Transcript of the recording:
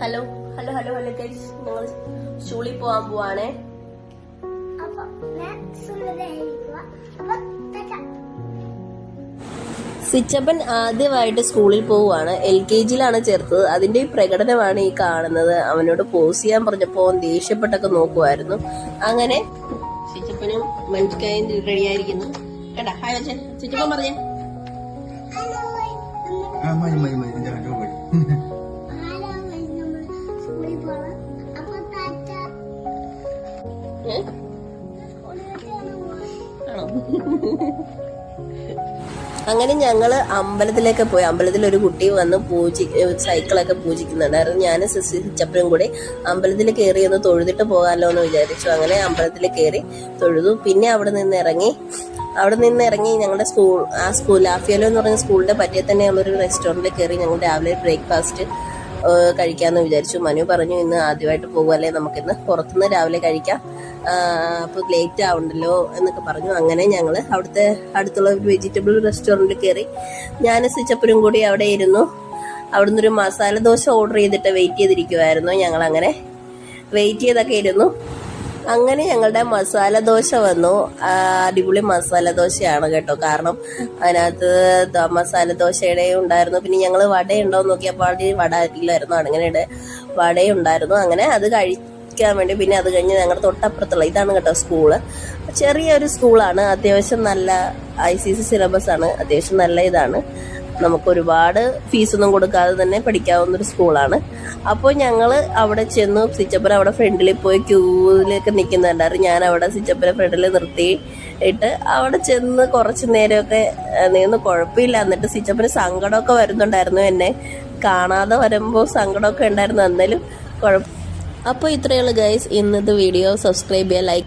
Hello hello hello hello guys, ഞങ്ങൾ സ്കൂളിൽ പോവാൻ പോവാണേ. സിച്ചപ്പൻ ആദ്യമായിട്ട് സ്കൂളിൽ പോവുകയാണ്. LKG-യിലാണ് ചേർത്തത്. അതിന്റെ പ്രകടനമാണ് ഈ കാണുന്നത്. അവനോട് പോസ് ചെയ്യാൻ പറഞ്ഞപ്പോ ദേഷ്യപ്പെട്ടൊക്കെ നോക്കുമായിരുന്നു. അങ്ങനെ സിച്ചപ്പനും മനസ്സിലായും റെഡിയായിരിക്കുന്നു. കേട്ടാ ഹായ് വെച്ചേ. സിച്ചപ്പൻ പറഞ്ഞേ അങ്ങനെ ഞങ്ങള് അമ്പലത്തിലേക്ക് പോയി. അമ്പലത്തിൽ ഒരു കുട്ടി വന്ന് സൈക്കിളൊക്കെ പൂജിക്കുന്നുണ്ടായിരുന്നു. ഞാൻ സിച്ചപ്പനും കൂടി അമ്പലത്തിൽ കയറി ഒന്ന് തൊഴുതിട്ട് പോകാമല്ലോ എന്ന് വിചാരിച്ചു. അങ്ങനെ അമ്പലത്തിൽ കയറി തൊഴുതു. പിന്നെ അവിടെ നിന്ന് ഇറങ്ങി ഞങ്ങളുടെ സ്കൂൾ ലാഫിയലോ എന്ന് പറഞ്ഞ സ്കൂളിന്റെ പറ്റിയ തന്നെയുള്ളൊരു റെസ്റ്റോറൻറ്റിൽ കയറി ഞങ്ങൾ രാവിലെ ബ്രേക്ക്ഫാസ്റ്റ് കഴിക്കാമെന്ന് വിചാരിച്ചു. മനു പറഞ്ഞു ഇന്ന് ആദ്യമായിട്ട് പോകുമല്ലേ, നമുക്കിന്ന് പുറത്തുനിന്ന് രാവിലെ കഴിക്കാം, അപ്പോൾ ലേറ്റ് ആവുണ്ടല്ലോ എന്നൊക്കെ പറഞ്ഞു. അങ്ങനെ ഞങ്ങൾ അവിടുത്തെ അടുത്തുള്ള ഒരു വെജിറ്റബിൾ റെസ്റ്റോറൻറ്റിൽ കയറി ഞാൻ സിച്ചപ്പനും കൂടി അവിടെ ഇരുന്നു. അവിടുന്ന് ഒരു മസാല ദോശ ഓർഡർ ചെയ്തിട്ട് വെയിറ്റ് ചെയ്തിരിക്കുമായിരുന്നു. ഞങ്ങൾ അങ്ങനെ വെയിറ്റ് ചെയ്തൊക്കെ ഇരുന്നു. അങ്ങനെ ഞങ്ങളുടെ മസാല ദോശ വന്നു. അടിപൊളി മസാല ദോശയാണ് കേട്ടോ. കാരണം അതിനകത്ത് മസാല ദോശയുടെ ഉണ്ടായിരുന്നു. പിന്നെ ഞങ്ങൾ വടയുണ്ടോയെന്ന് നോക്കിയപ്പോൾ വട ഇല്ലായിരുന്നു. അങ്ങനെ വടയുണ്ടായിരുന്നു. അങ്ങനെ അത് കഴിക്കാൻ വേണ്ടി പിന്നെ അത് കഴിഞ്ഞ് ഞങ്ങളുടെ തൊട്ടപ്പുറത്തുള്ള ഇതാണ് കേട്ടോ സ്കൂള്. ചെറിയൊരു സ്കൂളാണ്. അത്യാവശ്യം നല്ല ICSE സിലബസ് ആണ്. അത്യാവശ്യം നല്ല ഇതാണ്. നമുക്ക് ഒരുപാട് ഫീസൊന്നും കൊടുക്കാതെ തന്നെ പഠിക്കാവുന്നൊരു സ്കൂളാണ്. അപ്പോൾ ഞങ്ങൾ അവിടെ ചെന്നു. സിച്ചപ്പൻ അവിടെ ഫ്രണ്ടിൽ പോയി ക്യൂവിലൊക്കെ നിൽക്കുന്നുണ്ടായിരുന്നു. ഞാൻ അവിടെ സിച്ചപ്പനെ ഫ്രണ്ടിൽ നിർത്തിയിട്ട് അവിടെ ചെന്ന് കുറച്ച് നേരമൊക്കെ നിന്ന് കുഴപ്പമില്ല. എന്നിട്ട് സിച്ചപ്പന് സങ്കടമൊക്കെ വരുന്നുണ്ടായിരുന്നു. എന്നെ കാണാതെ വരുമ്പോൾ സങ്കടമൊക്കെ ഉണ്ടായിരുന്നു. എന്നാലും കുഴപ്പം. അപ്പോൾ ഇത്രയേ ഉള്ളൂ ഗൈസ് ഇന്നത്തെ വീഡിയോ. സബ്സ്ക്രൈബ് ചെയ്യുക, ലൈക്ക്